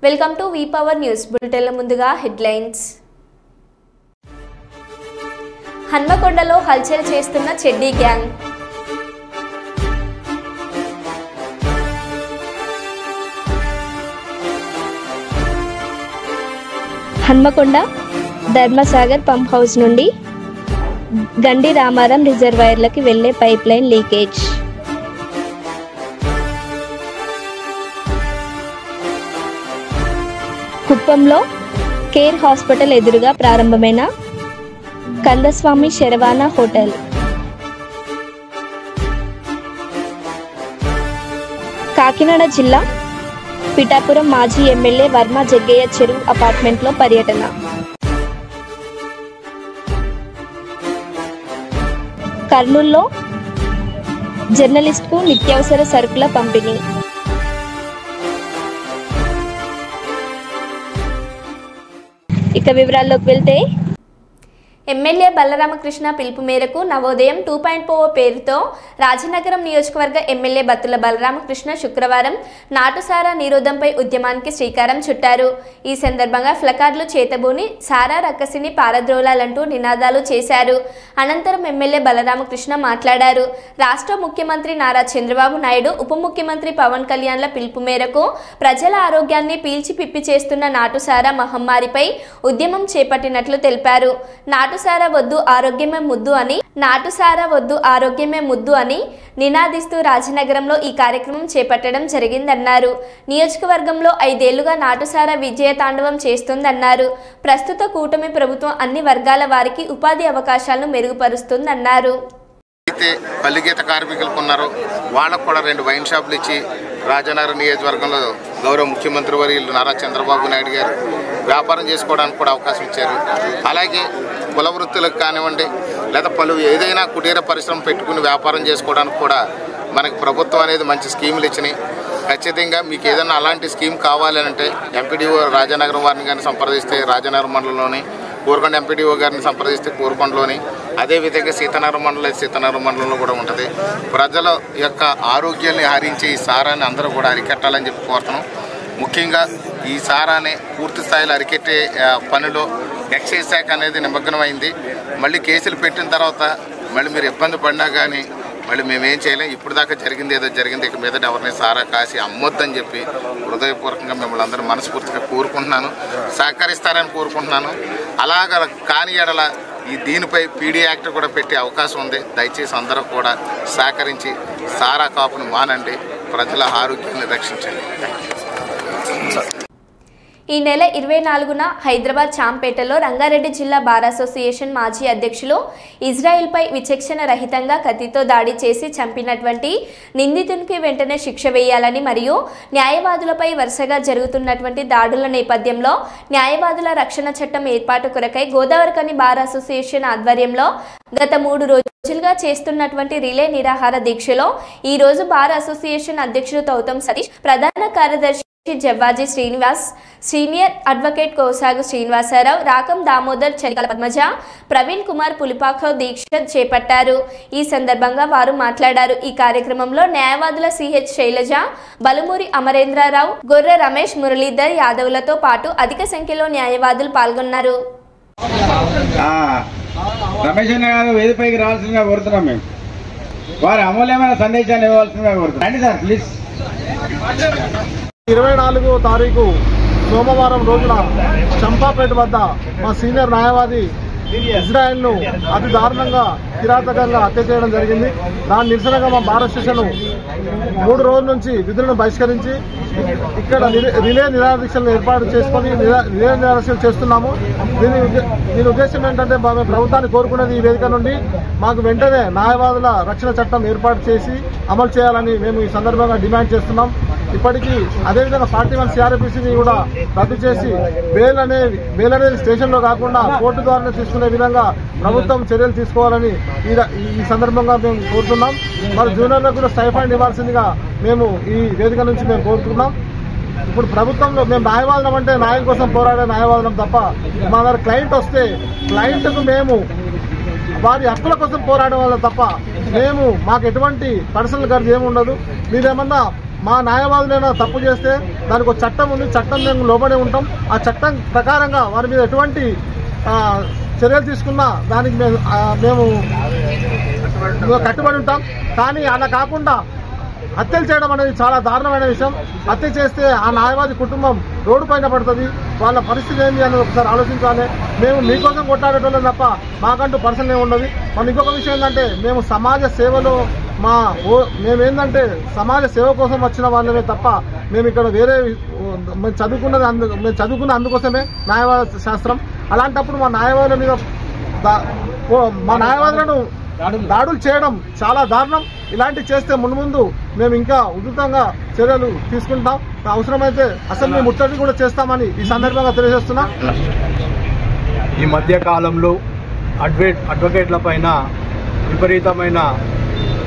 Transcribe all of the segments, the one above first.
Welcome to V power news బులెటిన్ల ముందుగా headlines. హన్మకొండలో హల్చల్ చేస్తున్న చెడ్డీ gang. Hanamkonda Dharmasagar pump house నుండి గండి రామారం రిజర్వాయర్లకి వెళ్లే పైప్ లైన్ లీకేజ్. కుప్పంలో కేర్ హాస్పిటల్ ఎదురుగా ప్రారంభమైన కందస్వామి శరవాణా హోటల్. కాకినాడ జిల్లా పిఠాపురం మాజీ ఎమ్మెల్యే వర్మ జగ్గయ్య చెరువు అపార్ట్మెంట్లో పర్యటన. కర్నూలులో జర్నలిస్టుకు నిత్యావసర సరుకుల పంపిణీ. ఇక వివరాల్లోకి వెళ్తే, ఎమ్మెల్యే బలరామకృష్ణ పిలుపు మేరకు నవోదయం 2.0 పేరుతో రాజనగరం నియోజకవర్గ ఎమ్మెల్యే బత్తుల బలరామకృష్ణ శుక్రవారం నాటుసారా నిరోధంపై ఉద్యమానికి శ్రీకారం చుట్టారు. ఈ సందర్భంగా ఫ్లకార్డులు చేతబూని సారా రక్కసిని పారద్రోలాలంటూ నినాదాలు చేశారు. అనంతరం ఎమ్మెల్యే బలరామకృష్ణ మాట్లాడారు. రాష్ట్ర ముఖ్యమంత్రి నారా చంద్రబాబు నాయుడు, ఉప ముఖ్యమంత్రి పవన్ కళ్యాణ్ల పిలుపు మేరకు ప్రజల ఆరోగ్యాన్ని పీల్చి పిప్పి చేస్తున్న నాటుసారా మహమ్మారిపై ఉద్యమం చేపట్టినట్లు తెలిపారు. నాటుసారా వద్దు ఆరోగ్యమే ముద్దు అని నినాదిస్తూ రాజనగరంలో ఈ కార్యక్రమం చేపట్టడం జరిగిందన్నారు. నియోజకవర్గంలో 5 ఏళ్లుగా నాటుసారా విజయ తాండవం చేస్తుందన్నారు. ప్రస్తుత కూటమి ప్రభుత్వం అన్ని వర్గాల వారికి ఉపాధి అవకాశాలను మెరుగుపరుస్తుందన్నారు. అయితే పల్లిగీత కార్మికులకు ఉన్నారో వాళ్ళకు కూడా 2 వైన్ షాపులు ఇచ్చి రాజనగరం నియోజకవర్గంలో గౌరవ ముఖ్యమంత్రి వర్యులు నారా చంద్రబాబు నాయుడు గారు వ్యాపారం చేసుకోవడానికి కూడా అవకాశం ఇచ్చారు. అలాగే కుల వృత్తులకు కానివ్వండి, లేదా ఏదైనా కుటీర పరిశ్రమ పెట్టుకుని వ్యాపారం చేసుకోవడానికి కూడా మనకి ప్రభుత్వం అనేది మంచి స్కీములు ఇచ్చినాయి. ఖచ్చితంగా మీకు ఏదైనా అలాంటి స్కీమ్ కావాలంటే ఎంపీడీఓ రాజనగరం వారిని కానీ సంప్రదిస్తే రాజనగరం మండలంలోని, కోరుకొండ ఎంపీడీఓ గారిని సంప్రదిస్తే కోరుకొండలోని, అదేవిధంగా సీతానగరం మండలంలో కూడా ఉంటుంది. ప్రజల యొక్క ఆరోగ్యాన్ని హరించి ఈ సారాన్ని అందరూ కూడా అరికట్టాలని చెప్పి కోరుతున్నాం. ముఖ్యంగా ఈ సారాన్ని పూర్తి స్థాయిలో అరికెట్టే పనిలో ఎక్సైజ్ శాఖ అనేది నిమగ్నమైంది. మళ్ళీ కేసులు పెట్టిన తర్వాత మళ్ళీ మీరు ఇబ్బంది పడినా కానీ మళ్ళీ మేమేం చేయలేం. ఇప్పుడు దాకా జరిగింది ఏదో జరిగింది, ఇక మీదట ఎవరిని సారా కాసి అమ్మొద్దని చెప్పి హృదయపూర్వకంగా మిమ్మల్ని అందరూ మనస్ఫూర్తిగా కోరుకుంటున్నాను, సహకరిస్తారని కోరుకుంటున్నాను. అలాగ కాని ఎడల దీనిపై పీడీ యాక్ట్ కూడా పెట్టే అవకాశం ఉంది. దయచేసి అందరూ కూడా సహకరించి సారా కాపును మానండి, ప్రజల ఆరోగ్యాన్ని రక్షించండి. ఈ నెల 24న హైదరాబాద్ చాంపేటలో రంగారెడ్డి జిల్లా బార్ అసోసియేషన్ మాజీ అధ్యక్షులు ఇజ్రాయిల్పై విచక్షణ రహితంగా కత్తితో దాడి చేసి చంపినటువంటి నిందితునికి వెంటనే శిక్ష వేయాలని మరియు న్యాయవాదులపై వరుసగా జరుగుతున్నటువంటి దాడుల నేపథ్యంలో న్యాయవాదుల రక్షణ చట్టం ఏర్పాటు కొరకై గోదావరికని బార్ అసోసియేషన్ ఆధ్వర్యంలో గత 3 రోజులుగా చేస్తున్నటువంటి రిలే నిరాహార దీక్షలో ఈ రోజు బార్ అసోసియేషన్ అధ్యక్షుడు తౌతం సతీష్, ప్రధాన కార్యదర్శి జవ్వాజీ శ్రీనివాస్, సీనియర్ అడ్వకేట్ కోసాగు శ్రీనివాసరావు, రాకం దామోదర్, చలికల పద్మజ, ప్రవీణ్ కుమార్ పులిపాఖ దీక్ష చేపట్టారు. ఈ సందర్భంగా వారు మాట్లాడారు. ఈ కార్యక్రమంలో న్యాయవాదుల సిహెచ్ శైలజ, బలుమూరి అమరేంద్రరావు, గొర్రె రమేష్, మురళీధర్ యాదవ్లతో పాటు అధిక సంఖ్యలో న్యాయవాదులు పాల్గొన్నారు. రమేష్ అన్న గారు వేదికపైకి రావాల్సిందిగా కోరుతున్నాం. మేము వారి అమూల్యమైన సందేశాన్ని ఇవ్వాల్సిందిగా కోరుతున్నాం. రండి సార్ ప్లీజ్. 24వ తారీఖు సోమవారం రోజున చంపాపేట వద్ద మా సీనియర్ న్యాయవాది ఇజ్రాయెల్ను అతి దారుణంగా కిరాతకంగా హత్య చేయడం జరిగింది. దాని నిరసనగా మా బార్ అసోసియేషన్ 3 రోజుల నుంచి విధులను బహిష్కరించి ఇక్కడ రిలే నిరాదీక్షలను ఏర్పాటు చేసుకొని రిలే నిరాదీక్షలు చేస్తున్నాము. దీని ఉద్దేశం ఏంటంటే మేము ప్రభుత్వాన్ని కోరుకునేది ఈ వేదిక నుండి మాకు వెంటనే న్యాయవాదుల రక్షణ చట్టం ఏర్పాటు చేసి అమలు చేయాలని మేము ఈ సందర్భంగా డిమాండ్ చేస్తున్నాం. ఇప్పటికీ అదేవిధంగా 41 CRPCని కూడా రద్దు చేసి బెయిల్ అనేది స్టేషన్లో కాకుండా కోర్టు ద్వారా తీసుకునే విధంగా ప్రభుత్వం చర్యలు తీసుకోవాలని ఈ సందర్భంగా మేము కోరుతున్నాం. మరి జూనియర్లకు కూడా స్టైఫండ్ ఇవ్వాల్సిందిగా మేము ఈ వేదిక నుంచి మేము కోరుతున్నాం. ఇప్పుడు ప్రభుత్వంలో మేము న్యాయవాదం అంటే న్యాయం కోసం పోరాడే న్యాయవాదం తప్ప మా దగ్గర క్లయింట్ వస్తే క్లయింట్కు మేము వారి హక్కుల కోసం పోరాడే వాళ్ళం తప్ప మాకు ఎటువంటి పర్సనల్ ఖర్చు ఏమి ఉండదు. మీరేమన్నా మా న్యాయవాదులైనా తప్పు చేస్తే దానికి ఒక చట్టం ఉంది, చట్టం మేము లోబడి ఉంటాం. ఆ చట్టం ప్రకారంగా వారి మీద ఎటువంటి చర్యలు తీసుకున్నా దానికి మేము కట్టుబడి ఉంటాం. కానీ అలా కాకుండా హత్యలు చేయడం అనేది చాలా దారుణమైన విషయం. హత్య చేస్తే ఆ న్యాయవాది కుటుంబం రోడ్డు పైన పడుతుంది. వాళ్ళ పరిస్థితి ఏంటి అనేది ఒకసారి ఆలోచించాలి. మేము మీకోసం కొట్లాడేటోళ్ళం తప్ప మాకంటూ పర్సనల్ ఏమి ఉండదు. మన ఇంకొక విషయం ఏంటంటే మేము సమాజ సేవలో మేమేంటంటే సమాజ సేవ కోసం వచ్చిన వాళ్ళమే తప్ప మేము ఇక్కడ వేరే మేము చదువుకున్న అందుకోసమే న్యాయవాద శాస్త్రం. అలాంటప్పుడు మా న్యాయవాదుల మీద మా న్యాయవాదులను దాడులు చేయడం చాలా దారుణం. ఇలాంటివి చేస్తే ముందు మేము ఇంకా ఉధృతంగా చర్యలు తీసుకుంటాం. అవసరమైతే అసెంబ్లీ ముట్టడి కూడా చేస్తామని ఈ సందర్భంగా తెలియజేస్తున్నాం. ఈ మధ్య కాలంలో అడ్వకేట్ల పైన విపరీతమైన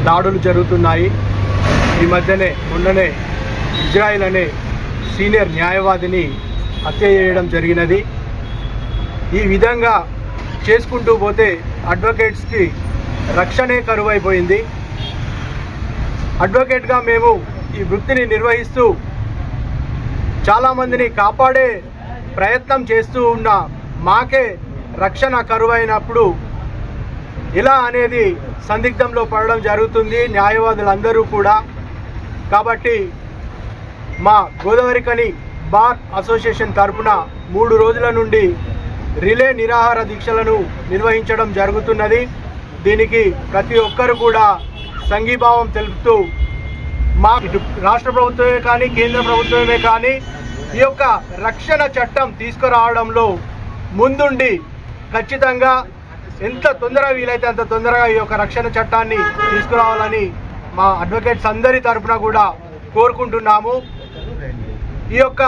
దాడులు జరుగుతున్నాయి. ఈ మధ్యనే మొన్ననే ఇజ్రాయిల్ అనే సీనియర్ న్యాయవాదిని హత్య చేయడం జరిగినది. ఈ విధంగా చేసుకుంటూ పోతే అడ్వకేట్స్కి రక్షణే కరువైపోయింది. అడ్వకేట్గా మేము ఈ వృత్తిని నిర్వహిస్తూ చాలామందిని కాపాడే ప్రయత్నం చేస్తూ ఉన్న మాకే రక్షణ కరువైనప్పుడు ఇలా అనేది సందిగ్ధంలో పడడం జరుగుతుంది న్యాయవాదులందరూ కూడా. కాబట్టి మా గోదావరిఖని బార్ అసోసియేషన్ తరఫున 3 రోజుల నుండి రిలే నిరాహార దీక్షలను నిర్వహించడం జరుగుతున్నది. దీనికి ప్రతి ఒక్కరు కూడా సంఘీభావం తెలుపుతూ మా ఇటు రాష్ట్ర ప్రభుత్వమే కానీ కేంద్ర ప్రభుత్వమే కానీ ఈ యొక్క రక్షణ చట్టం తీసుకురావడంలో ముందుండి ఖచ్చితంగా ఎంత తొందరగా వీలైతే అంత తొందరగా ఈ యొక్క రక్షణ చట్టాన్ని తీసుకురావాలని మా అడ్వకేట్స్ అందరి తరఫున కూడా కోరుకుంటున్నాము. ఈ యొక్క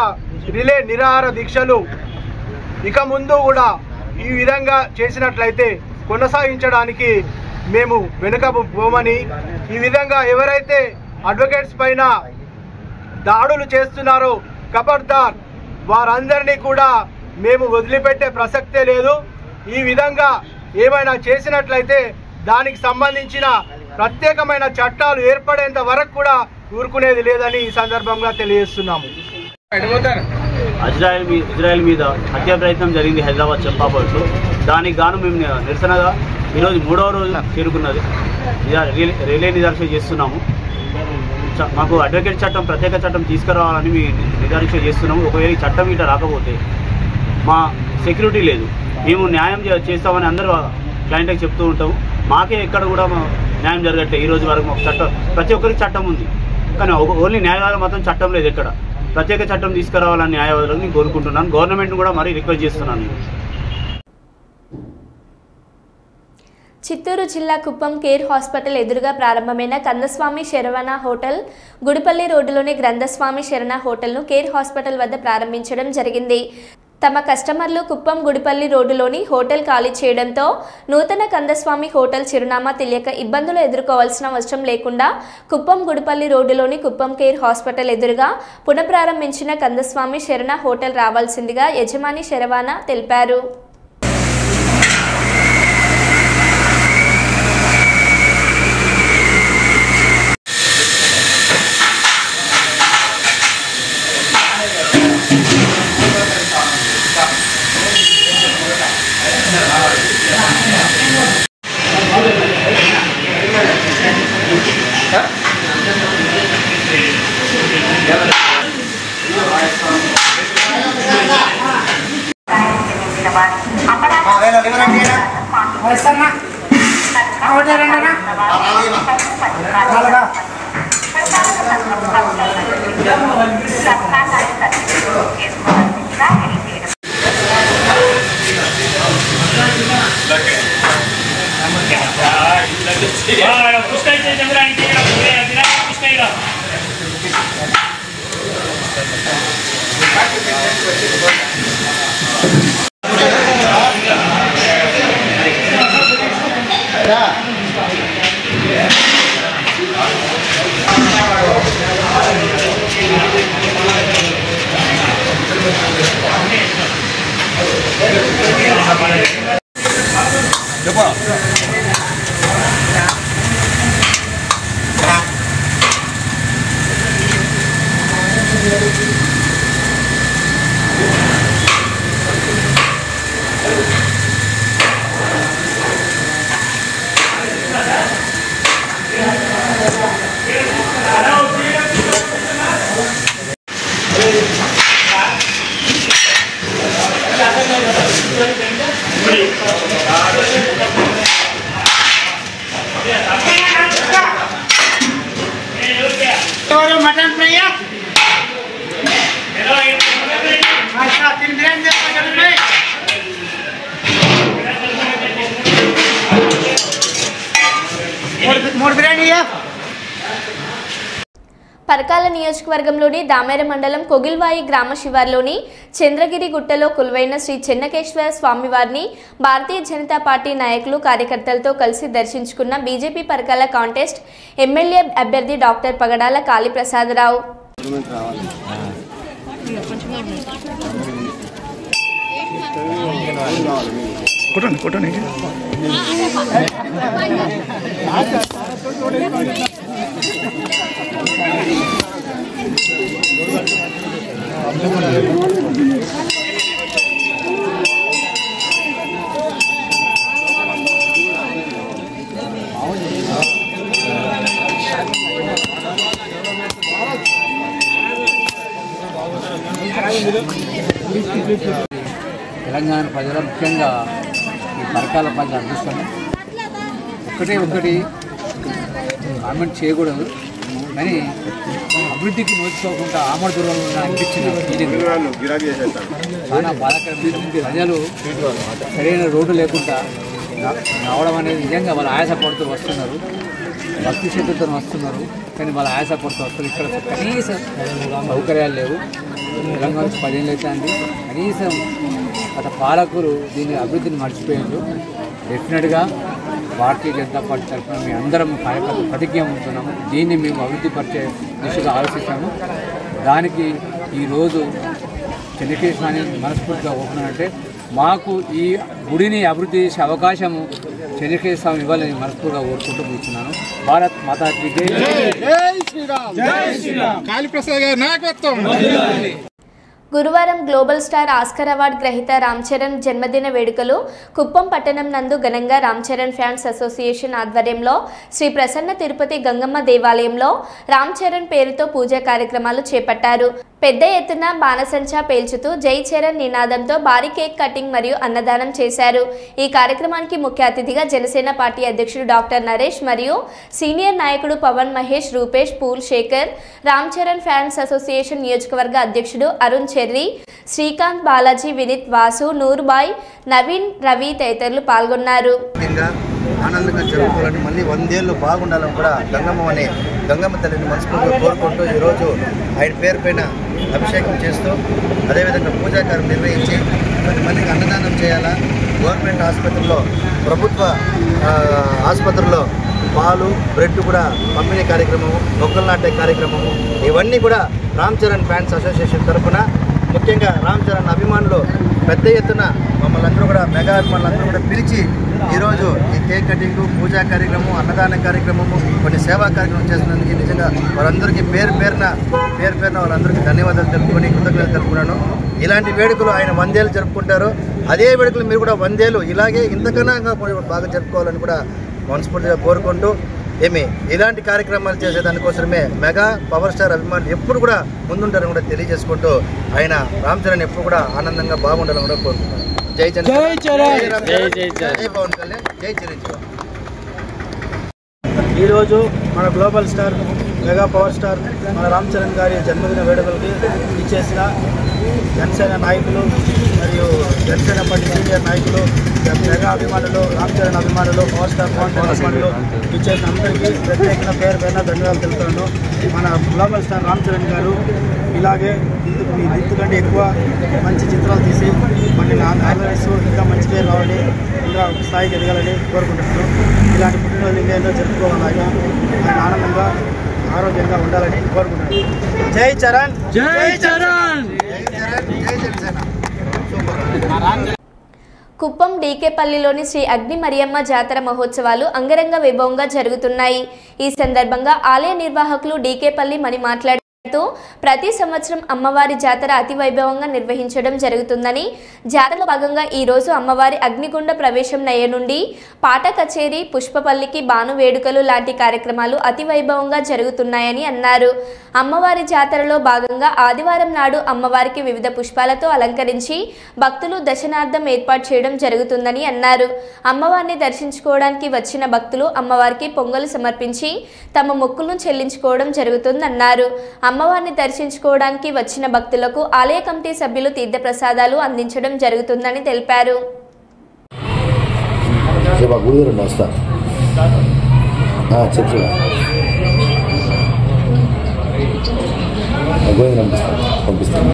రిలే నిరాహార దీక్షలు ఇక ముందు కూడా ఈ విధంగా చేసినట్లయితే కొనసాగించడానికి మేము వెనుకపోమని, ఈ విధంగా ఎవరైతే అడ్వకేట్స్ పైన దాడులు చేస్తున్నారో ఖబర్దార్ వారందరినీ కూడా మేము వదిలిపెట్టే ప్రసక్తే లేదు. ఈ విధంగా ఏమైనా చేసినట్లయితే దానికి సంబంధించిన ప్రత్యేకమైన చట్టాలు ఏర్పడేంత వరకు కూడా ఊరుకునేది లేదని ఈ సందర్భంగా తెలియజేస్తున్నాము. ఇజ్రాయెల్ మీద హత్యా ప్రయత్నం జరిగింది హైదరాబాద్ చంపాపట్లో. దానికి గాను మేము నిరసనగా ఈరోజు 3వ రోజు చేరుకున్నది రిలే నిదర్శన చేస్తున్నాము. మాకు అడ్వకేట్ చట్టం ప్రత్యేక చట్టం తీసుకురావాలని మేము నిదర్శన చేస్తున్నాము. ఒకవేళ ఈ చట్టం ఇట్లా రాకపోతే మా సెక్యూరిటీ లేదు. మేము న్యాయం చేస్తామని అందరూ క్లయింట్కి చెప్తూ ఉంటాము. మాకే ఎక్కడ కూడా న్యాయం జరగట్లేదు. ఈరోజు వరకు మాకు చట్టం ప్రతి ఒక్కరికి చట్టం ఉంది, కానీ ఓన్లీ న్యాయవాదులు మాత్రం చట్టం లేదు. ఎక్కడ ప్రత్యేక చట్టం తీసుకురావాలని న్యాయవాదులకు నేను కోరుకుంటున్నాను. గవర్నమెంట్ను కూడా మరీ రిక్వెస్ట్ చేస్తున్నాను. చిత్తూరు జిల్లా కుప్పం కేర్ హాస్పిటల్ ఎదురుగా ప్రారంభమైన కందస్వామి శరవణ హోటల్ గుడిపల్లి రోడ్డులోని గ్రంథస్వామి శరణ హోటల్ను కేర్ హాస్పిటల్ వద్ద ప్రారంభించడం జరిగింది. తమ కస్టమర్లు కుప్పం గుడిపల్లి రోడ్డులోని హోటల్ ఖాళీ చేయడంతో నూతన కందస్వామి హోటల్ చిరునామా తెలియక ఇబ్బందులు ఎదుర్కోవాల్సిన అవసరం లేకుండా కుప్పం గుడిపల్లి రోడ్డులోని కుప్పం కేర్ హాస్పిటల్ ఎదురుగా పునఃప్రారంభించిన కందస్వామి శరణ హోటల్ రావాల్సిందిగా యజమాని శరవాణ తెలిపారు. పరకాల నియోజకవర్గంలోని దామెర మండలం కొగిల్వాయి గ్రామ శివార్లోని చంద్రగిరి గుట్టలో కొలువైన శ్రీ చెన్నకేశ్వర స్వామివారిని భారతీయ జనతా పార్టీ నాయకులు కార్యకర్తలతో కలిసి దర్శించుకున్న బీజేపీ పరకాల కాంటెస్ట్ ఎమ్మెల్యే అభ్యర్థి డాక్టర్ పగడాల కాళీప్రసాదరావు. తెలంగాణ ప్రజల ముఖ్యంగా ఈ పరకాల ప్రజల అదృష్టం ఒకటి కామెంట్ చేయకూడదు, కానీ అభివృద్ధికి నోచుకోకుండా ఆమడ దూరంలో అనిపించింది. చాలా బాధాకరమైన ప్రజలు సరైన రోడ్డు లేకుండా రావడం అనేది నిజంగా వాళ్ళు ఆయాసపడుతూ వస్తున్నారు, భక్తి శ్రద్ధతో వస్తున్నారు, కానీ వాళ్ళు ఆయాసపడుతూ వస్తారు. ఇక్కడ కనీస సౌకర్యాలు లేవు. తెలంగాణ 10 ఏళ్ళు అవుతుంది, కనీసం గత పాలకులు దీని అభివృద్ధిని మర్చిపోయారు. డెఫినెట్గా భారతీయ జనతా పార్టీ తరఫున మేము అందరం కార్యకర్తలు ప్రతిజ్ఞ ఉంటున్నాము. దీన్ని మేము అభివృద్ధి పరిచే దిశగా ఆలోచిస్తాము. దానికి ఈరోజు చెన్నకేశ్వరాన్ని మనస్ఫూర్తిగా ఒప్పుకున్నానంటే మాకు ఈ గుడిని అభివృద్ధి చేసే అవకాశము చెన్నకేశ్వర స్వామి ఇవ్వాలని మనస్ఫూర్తిగా కోరుకుంటూ కూర్చున్నాను. భారత్ మాతాకి జై. కాళీప్రసాద్ గారి నాయకత్వం. గురువారం గ్లోబల్ స్టార్ ఆస్కర్ అవార్డు గ్రహీత రామ్ చరణ్ జన్మదిన వేడుకలు కుప్పం పట్టణం నందు ఘనంగా రామ్ చరణ్ ఫ్యాన్స్ అసోసియేషన్ ఆధ్వర్యంలో శ్రీ ప్రసన్న తిరుపతి గంగమ్మ దేవాలయంలో రామ్ చరణ్ పేరుతో పూజా కార్యక్రమాలు చేపట్టారు. పెద్ద ఎత్తున బాణసంచా పేల్చుతూ జై చరణ్ నినాదంతో భారీ కేక్ కటింగ్ మరియు అన్నదానం చేశారు. ఈ కార్యక్రమానికి ముఖ్య అతిథిగా జనసేన పార్టీ అధ్యక్షుడు డాక్టర్ నరేష్ మరియు సీనియర్ నాయకుడు పవన్ మహేష్, రూపేష్, పూల్ శేఖర్, రామ్ చరణ్ ఫ్యాన్స్ అసోసియేషన్ నియోజకవర్గ అధ్యక్షుడు అరుణ్ చెర్రీ, శ్రీకాంత్, బాలాజీ, వినిత్, వాసు, నూర్బాయ్, నవీన్, రవి తదితరులు పాల్గొన్నారు. ఆనందంగా జరుపుకోవాలని, మళ్ళీ 100 ఏళ్ళు బాగుండాలని కూడా గంగమ్మ తల్లిని మనస్ఫూర్తిగా కోరుకుంటూ ఈరోజు ఆయన పేరు పైన అభిషేకం చేస్తూ అదేవిధంగా పూజాకారం నిర్వహించి 10 మందికి అన్నదానం చేయాలా. గవర్నమెంట్ ఆసుపత్రిలో, ప్రభుత్వ ఆసుపత్రుల్లో పాలు, బ్రెడ్ కూడా పంపిణీ కార్యక్రమము, మొక్కలు నాటే కార్యక్రమము, ఇవన్నీ కూడా రామ్ చరణ్ ఫ్యాన్స్ అసోసియేషన్ తరఫున ముఖ్యంగా రామ్ చరణ్ అభిమానులు పెద్ద ఎత్తున మమ్మల్ని అందరూ కూడా మెగా అభిమానులందరూ కూడా పిలిచి ఈరోజు ఈ కేక్ కటింగ్, పూజా కార్యక్రమం, అన్నదాన కార్యక్రమము, కొన్ని సేవా కార్యక్రమం చేసినందుకు నిజంగా వారందరికీ పేరు పేరున వాళ్ళందరికీ ధన్యవాదాలు తెలుపుకొని కృతజ్ఞతలు తెలుపుకున్నాను. ఇలాంటి వేడుకలు ఆయన 100 ఏళ్ళు జరుపుకుంటారు. అదే వేడుకలు మీరు కూడా 100 ఏళ్ళు ఇలాగే ఇంతకన్నా బాగా జరుపుకోవాలని కూడా మనస్ఫూర్తిగా కోరుకుంటూ ఇలాంటి కార్యక్రమాలు చేసేదానికోసమే మెగా పవర్ స్టార్ అభిమానులు ఎప్పుడు కూడా ముందుంటారని కూడా తెలియజేసుకుంటూ ఆయన రామ్ చరణ్ ఎప్పుడు కూడా ఆనందంగా బాగుండాలని కూడా కోరుకుంటున్నాను. జై చరణ్, జై పవన్ కళ్యాణ్, జై చిరంజీవి. ఈరోజు మన global star mega power star మన రామ్ చరణ్ గారి జన్మదిన వేడుకలకి ఇచ్చేసిన జనసేన నాయకులు మరియు జనసేన పార్టీ సీనియర్ నాయకులు, మెగా అభిమానులు, రామ్ చరణ్ అభిమానులు, పవర్ స్టార్ పవన్ కళ్యాణ్ అభిమానులు ఇచ్చేసిన అందరికీ ప్రత్యేకంగా పేరు ధన్యవాదాలు తెలుపుతున్నాను. మన గ్లోబల్ స్టార్ రామ్ చరణ్ గారు ఇలాగే ఇంతకంటే ఎక్కువ మంచి చిత్రాలు తీసి మనల్ని ఆదరిస్తూ ఇంకా మంచి పేరు రావాలి, ఇంకా స్థాయికి ఎదగాలని కోరుకుంటున్నాను. ఇలాంటి పుట్టినరోజు ఇంకా ఎన్నో జరుపుకోవాలని, ఆయన ఆనందంగా ఆరోగ్యంగా ఉండాలని కోరుకుంటున్నాను. జై చరణ్, జై చరణ్, జై జనసేన. కుప్పం డీకేపల్లిలోని శ్రీ అగ్ని మరియమ్మ జాతర మహోత్సవాలు అంగరంగ వైభవంగా జరుగుతున్నాయి. ఈ సందర్భంగా ఆలయ నిర్వాహకులు డీకేపల్లి మణి మాట్లాడుతూ ప్రతి సంవత్సరం అమ్మవారి జాతర అతి వైభవంగా నిర్వహించడం జరుగుతుందని, జాతరలో భాగంగా ఈరోజు అమ్మవారి అగ్నిగుండ ప్రవేశం నయ్య నుండి పాట కచేరీ, పుష్పపల్లికి బాను వేడుకలు లాంటి కార్యక్రమాలు అతి వైభవంగా జరుగుతున్నాయని అన్నారు. అమ్మవారి జాతరలో భాగంగా ఆదివారం నాడు అమ్మవారికి వివిధ పుష్పాలతో అలంకరించి భక్తులు దర్శనార్థం ఏర్పాటు చేయడం జరుగుతుందని అన్నారు. అమ్మవారిని దర్శించుకోవడానికి వచ్చిన భక్తులు అమ్మవారికి పొంగలు సమర్పించి తమ మొక్కులను చెల్లించుకోవడం జరుగుతుందన్నారు. అమ్మవారిని దర్శించుకోవడానికి వచ్చిన భక్తులకు ఆలయ కమిటీ సభ్యులు తీర్థప్రసాదాలు అందించడం జరుగుతుందని తెలిపారు. గోవింద పంపిస్తాను.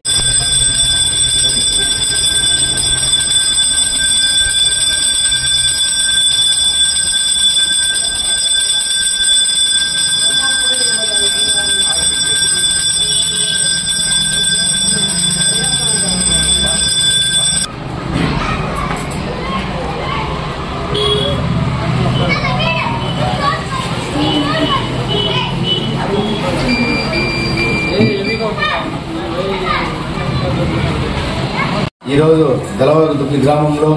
ఈరోజు దళవాగుతుకి గ్రామంలో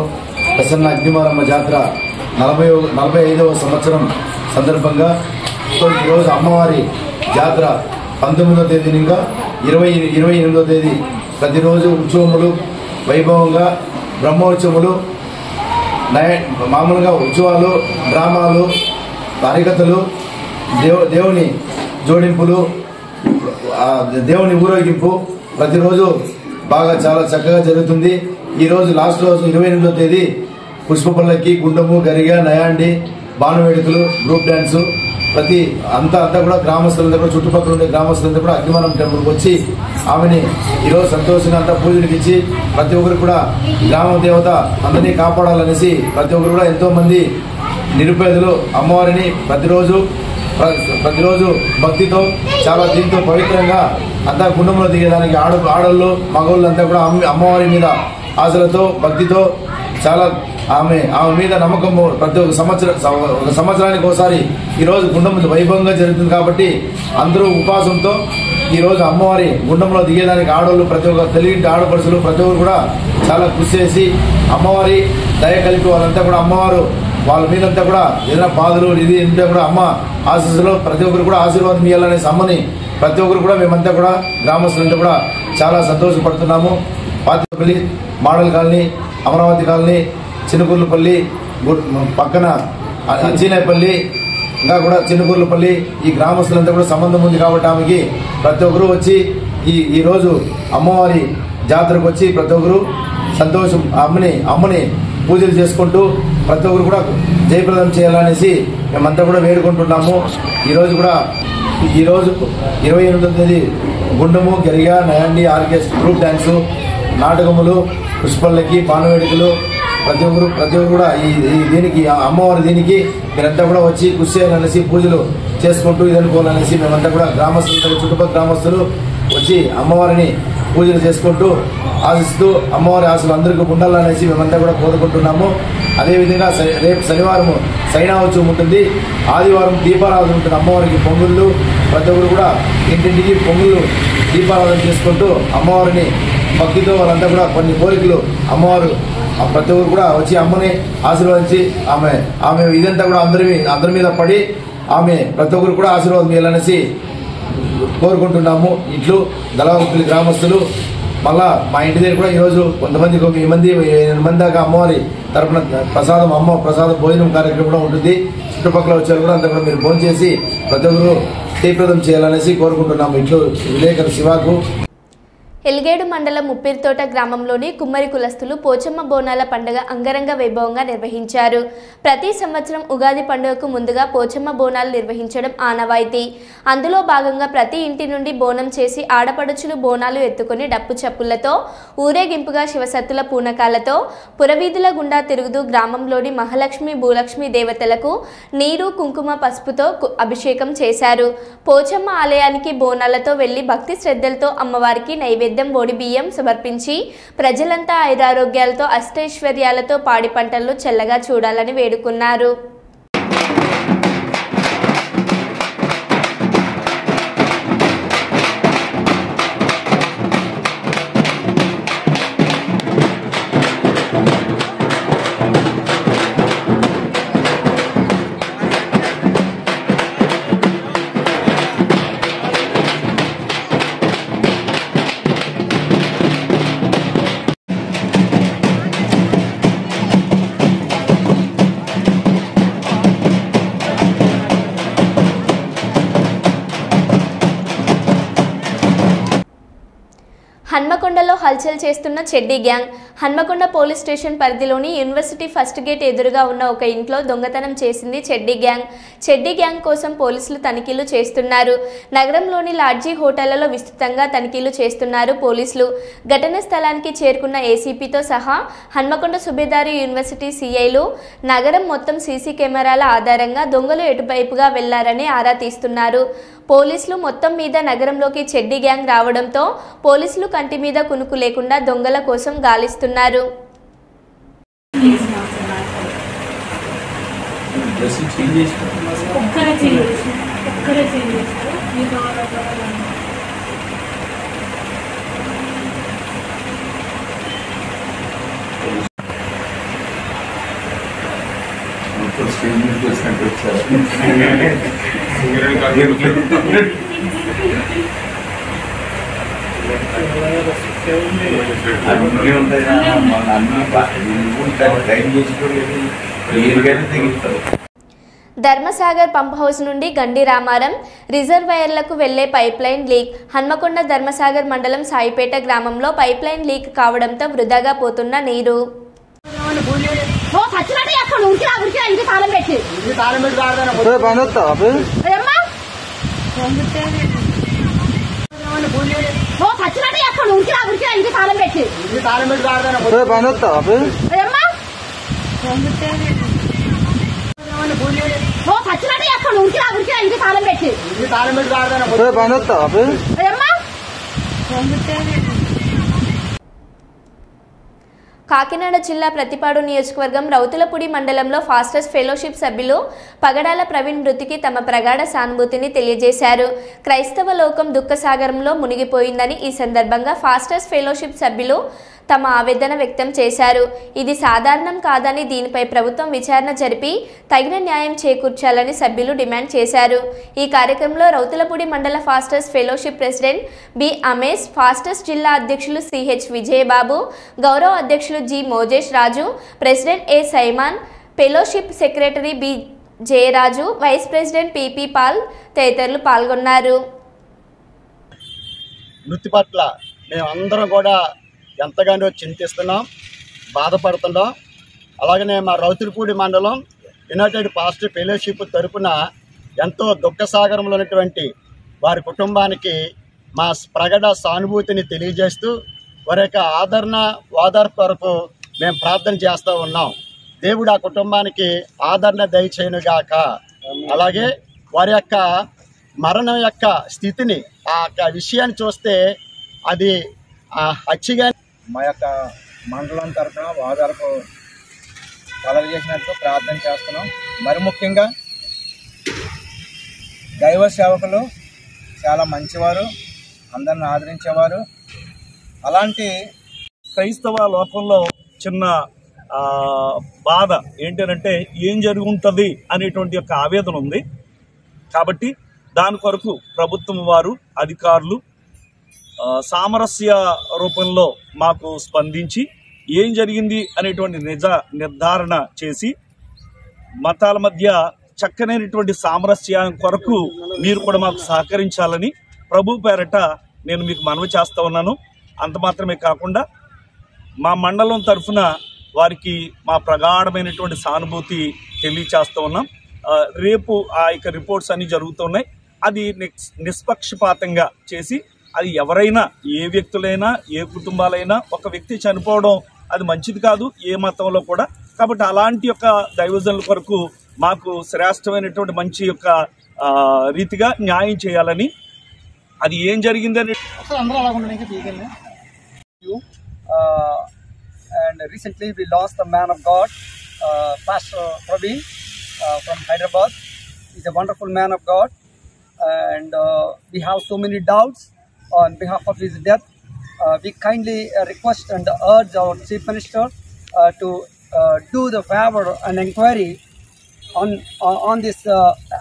ప్రసన్న అగ్నిమారమ్మ జాతర 45వ సంవత్సరం సందర్భంగా ఈరోజు అమ్మవారి జాతర 19వ తేదీ ఇంకా 28వ తేదీ ప్రతిరోజు ఉత్సవములు వైభవంగా బ్రహ్మోత్సవములు మామూలుగా ఉత్సవాలు డ్రామాలు హరికథలు దేవుని జోడింపులు దేవుని ఊరేగింపు ప్రతిరోజు బాగా చాలా చక్కగా జరుగుతుంది. ఈ రోజు లాస్ట్ రోజు 28వ తేదీ పుష్పపల్లకి గుండము గరిగ నయాండి బాణవేడుకలు గ్రూప్ డాన్స్ అంతా కూడా గ్రామస్తులంతా కూడా చుట్టుపక్కల ఉండే గ్రామస్తులంతా కూడా అగ్నిమారం టెంపుల్కి వచ్చి ఆమెని ఈరోజు సంతోషంగా అంతా పూజలకు ఇచ్చి ప్రతి ఒక్కరు కూడా గ్రామ దేవత అందరినీ కాపాడాలనేసి ప్రతి ఒక్కరు కూడా ఎంతో మంది నిరుపేదలు అమ్మవారిని ప్రతిరోజు భక్తితో చాలా దీంతో పవిత్రంగా అంతా గుండంలో దిగేదానికి ఆడళ్ళు మగవాళ్ళు అంతా కూడా అమ్మవారి మీద ఆశలతో భక్తితో చాలా ఆమె మీద నమ్మకము ప్రతి ఒక్క సంవత్సరానికి ఒకసారి ఈరోజు గుండం వైభవంగా జరుగుతుంది కాబట్టి అందరూ ఉపాసంతో ఈరోజు అమ్మవారి గుండంలో దిగేదానికి ఆడవాళ్ళు ప్రతి ఒక్క తెలివి ఆడపడుచులు ప్రతి ఒక్కరు కూడా చాలా కృషి చేసి అమ్మవారి దయ కలిపి వాళ్ళంతా కూడా అమ్మవారు వాళ్ళ మీదంతా కూడా ఏదైనా బాధలు ఇది ఇంతా కూడా అమ్మ ఆశీస్సులో ప్రతి ఒక్కరు కూడా ఆశీర్వాదం ఇవ్వాలనేసి అమ్మని ప్రతి ఒక్కరు కూడా మేమంతా కూడా గ్రామస్తులంతా కూడా చాలా సంతోషపడుతున్నాము. Patipalli model colony Amaravati colony చిన్నకూర్లపల్లి పక్కన చీనేపల్లి ఇంకా కూడా చిన్నకూర్లపల్లి ఈ గ్రామస్తులంతా కూడా సంబంధం ఉంది కాబట్టి ఆమెకి ప్రతి ఒక్కరు వచ్చి ఈ రోజు అమ్మవారి జాతరకు వచ్చి ప్రతి ఒక్కరు సంతోషం అమ్మని పూజలు చేసుకుంటూ ప్రతి ఒక్కరు కూడా జయప్రదం చేయాలనేసి మేమంతా కూడా వేడుకుంటున్నాము. ఈరోజు 28వ తేదీ గుండము గరిగా నయాండి ఆర్కెస్ట్రా గ్రూప్ డాన్సు నాటకములు పుష్పల్లకి బాణవేడుకలు ప్రతి ఒక్కరు కూడా దీనికి అమ్మవారి దీనికి మీరంతా కూడా వచ్చి కృషి చేయాలనేసి పూజలు చేసుకుంటూ ఇదనుకోవాలనేసి మేమంతా కూడా గ్రామస్తులు చుట్టుపక్కల గ్రామస్తులు వచ్చి అమ్మవారిని పూజలు చేసుకుంటూ ఆశిస్తూ అమ్మవారి ఆశలు అందరికీ ఉండాలనేసి మేమంతా కూడా కోరుకుంటున్నాము. అదేవిధంగా రేపు శనివారం సైనావత్సవం ఉంటుంది, ఆదివారం దీపారాధన ఉంటుంది. అమ్మవారికి పొంగుళ్ళు ప్రతి ఒక్కరు కూడా ఇంటింటికి పొంగుళ్ళు దీపారాధన చేసుకుంటూ అమ్మవారిని భక్తితో వాళ్ళంతా కూడా కొన్ని కోరికలు అమ్మవారు ప్రతి ఒక్కరు కూడా వచ్చి అమ్మని ఆశీర్వదించి ఆమె ఇదంతా కూడా అందరి మీద పడి ఆమె ప్రతి ఒక్కరు కూడా ఆశీర్వాదం ఇవ్వాలనేసి కోరుకుంటున్నాము. ఇట్లు దళవాగుతుల్లి గ్రామస్తులు మళ్ళా మా ఇంటి దగ్గర కూడా ఈరోజు కొంతమందికి 8 మంది దాకా అమ్మవారి తరపున ప్రసాదం భోజనం కార్యక్రమం కూడా ఉంటుంది. చుట్టుపక్కల వచ్చారు కూడా అంతా కూడా మీరు భోజనం చేసి ప్రతి ఒక్కరు జయప్రదం చేయాలనేసి కోరుకుంటున్నాము. ఇట్లు విలేకరు శివాకు. ఎల్గేడు మండలం ముప్పిరితోట గ్రామంలోని కుమ్మరి కులస్తులు పోచమ్మ బోనాల పండుగ అంగరంగ వైభవంగా నిర్వహించారు. ప్రతి సంవత్సరం ఉగాది పండుగకు ముందుగా పోచమ్మ బోనాలు నిర్వహించడం ఆనవాయితీ. అందులో భాగంగా ప్రతి ఇంటి నుండి బోనం చేసి ఆడపడుచులు బోనాలు ఎత్తుకుని డప్పు చప్పులతో ఊరేగింపుగా శివసత్తుల పూనకాలతో పురవీధుల గుండా తిరుగుతూ గ్రామంలోని మహాలక్ష్మి భూలక్ష్మి దేవతలకు నీరు కుంకుమ పసుపుతో అభిషేకం చేశారు. పోచమ్మ ఆలయానికి బోనాలతో వెళ్లి భక్తి శ్రద్ధలతో అమ్మవారికి నైవేద్యం ఓడి బియ్యం సమర్పించి ప్రజలంతా ఆయురారోగ్యాలతో అష్టైశ్వర్యాలతో పాడి పంటల్లో చల్లగా చూడాలని వేడుకున్నారు. హల్చల్ చేస్తున్న చెడ్డీ గ్యాంగ్. హన్మకొండ పోలీస్ స్టేషన్ పరిధిలోని యూనివర్సిటీ ఫస్ట్ గేట్ ఎదురుగా ఉన్న ఒక ఇంట్లో దొంగతనం చేసింది చెడ్డీ గ్యాంగ్. చెడ్డీ గ్యాంగ్ కోసం పోలీసులు తనిఖీలు చేస్తున్నారు. నగరంలోని లాడ్జీ హోటళ్లలో విస్తృతంగా తనిఖీలు చేస్తున్నారు పోలీసులు. ఘటన స్థలానికి చేరుకున్న ఏసీపీతో సహా హన్మకొండ సుబేదారి యూనివర్సిటీ సిఐలు నగరం మొత్తం సీసీ కెమెరాల ఆధారంగా దొంగలు ఎటువైపుగా వెళ్లారని ఆరా తీస్తున్నారు. పోలీసులు మొత్తం మీద నగరంలోకి చెడ్డీ గ్యాంగ్ రావడంతో పోలీసులు కంటి మీద కునుకు లేకుండా దొంగల కోసం గాలిస్తున్నారు. ధర్మసాగర్ పంప్ హౌస్ నుండి గండి రామారం రిజర్వాయర్లకు వెళ్లే pipe line leak. Hanamkonda Dharmasagar మండలం సాయిపేట గ్రామంలో పైప్ లైన్ లీక్ కావడంతో వృధాగా పోతున్న నీరు. కాకినాడ జిల్లా ప్రతిపాడు నియోజకవర్గం రౌతులపూడి మండలంలో ఫాస్టర్స్ ఫెలోషిప్ సభ్యులు పగడాల ప్రవీణ్ మృతికి తమ ప్రగాఢ సానుభూతిని తెలియజేశారు. క్రైస్తవ లోకం దుఃఖసాగరంలో మునిగిపోయిందని ఈ సందర్భంగా ఫాస్టర్స్ ఫెలోషిప్ సభ్యులు తమ ఆవేదన వ్యక్తం చేశారు. ఇది సాధారణం కాదని దీనిపై ప్రభుత్వం విచారణ జరిపి తగిన న్యాయం చేకూర్చాలని సభ్యులు డిమాండ్ చేశారు. ఈ కార్యక్రమంలో రౌతులపూడి మండల pastors fellowship president B Amesh, pastors జిల్లా అధ్యక్షులు సిహెచ్ విజయబాబు, గౌరవ అధ్యక్షులు G Mojesh Raju, president A Simon, fellowship secretary B Jayaraju, vice president P P Paul తదితరులు పాల్గొన్నారు. మృతి పట్ల మేమందరం కూడా ఎంతగానో చింతిస్తున్నాం, బాధపడుతున్నాం. అలాగనే మా రౌతులపూడి మండలం యునైటెడ్ పాస్టర్ ఫెలోషిప్ తరపున ఎంతో దుఃఖసాగరంలో ఉన్నటువంటి వారి కుటుంబానికి మా ప్రగడ సానుభూతిని తెలియజేస్తూ వారి యొక్క ఓదార్పు కొరకు మేము ప్రార్థన చేస్తూ ఉన్నాం. దేవుడు ఆ కుటుంబానికి ఆదరణ దయచేయునుగాక. అలాగే వారి యొక్క మరణం యొక్క స్థితిని ఆ విషయాన్ని చూస్తే అది హత్యగా మా యొక్క మండలం తరఫున ఓదార్పు కలగజేసినట్టు ప్రార్థన చేస్తున్నాం. మరి ముఖ్యంగా దైవ సేవకులు చాలా మంచివారు, అందరిని ఆదరించేవారు. అలాంటి క్రైస్తవ లోకంలో చిన్న బాధ ఏంటంటే ఏం జరుగుతుంది అనేటువంటి యొక్క ఆవేదన ఉంది. కాబట్టి దాని కొరకు ప్రభుత్వం వారు, అధికారులు సామరస్య రూపంలో మాకు స్పందించి ఏం జరిగింది అనేటువంటి నిర్ధారణ చేసి మతాల మధ్య చక్కనైనటువంటి సామరస్యం కొరకు మీరు కూడా మాకు సహకరించాలని ప్రభు పేరట నేను మీకు మనవి చేస్తూ ఉన్నాను. అంత మాత్రమే కాకుండా మా మండలం తరఫున వారికి మా ప్రగాఢమైనటువంటి సానుభూతి తెలియచేస్తూ ఉన్నాం. రేపు ఆ యొక్క రిపోర్ట్స్ అన్నీ జరుగుతున్నాయి. అది నిష్పక్షపాతంగా చేసి అది ఎవరైనా, ఏ వ్యక్తులైనా, ఏ కుటుంబాలైనా, ఒక వ్యక్తి చనిపోవడం అది మంచిది కాదు ఏ మతంలో కూడా. కాబట్టి అలాంటి యొక్క దైవజనుల కొరకు మాకు శ్రేష్టమైనటువంటి మంచి యొక్క రీతిగా న్యాయం చేయాలని, అది ఏం జరిగిందని and recently we lost the man of God, Pastor Praveen from Hyderabad. He's a wonderful man of God, and we have so many doubts on behalf of his death. We kindly request and urge our Chief Minister to do the favor and inquiry on this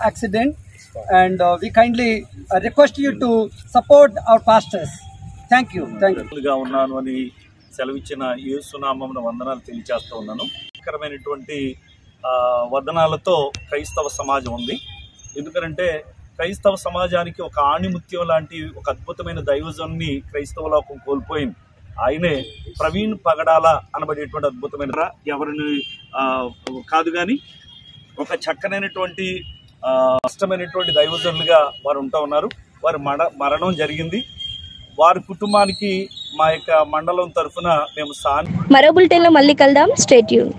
accident, and we kindly request you to support our pastors. Thank you. ఉన్నాను అని సెలవిచ్చిన యేసునామమున వందనాలు తెలియజేస్తూ ఉన్నాను. కరమైనటువంటి వదనాలతో క్రైస్తవ సమాజం ఉంది. ఎందుకంటే క్రైస్తవ సమాజానికి ఒక ఆణిముత్యం లాంటి ఒక అద్భుతమైన దైవజన్ని క్రైస్తవ లోకం కోల్పోయింది. ఆయనే ప్రవీణ్ పగడాల అనబడేటువంటి అద్భుతమైన ఎవరిని కాదు కానీ ఒక చక్కనైనటువంటి కష్టమైనటువంటి దైవజనులుగా వారు ఉంటూ ఉన్నారు. వారి మరణం జరిగింది. వారి కుటుంబానికి మా యొక్క మండలం తరఫున మేము మరో బులెటిన్లో మళ్ళీ కలుద్దాం. Stay tune.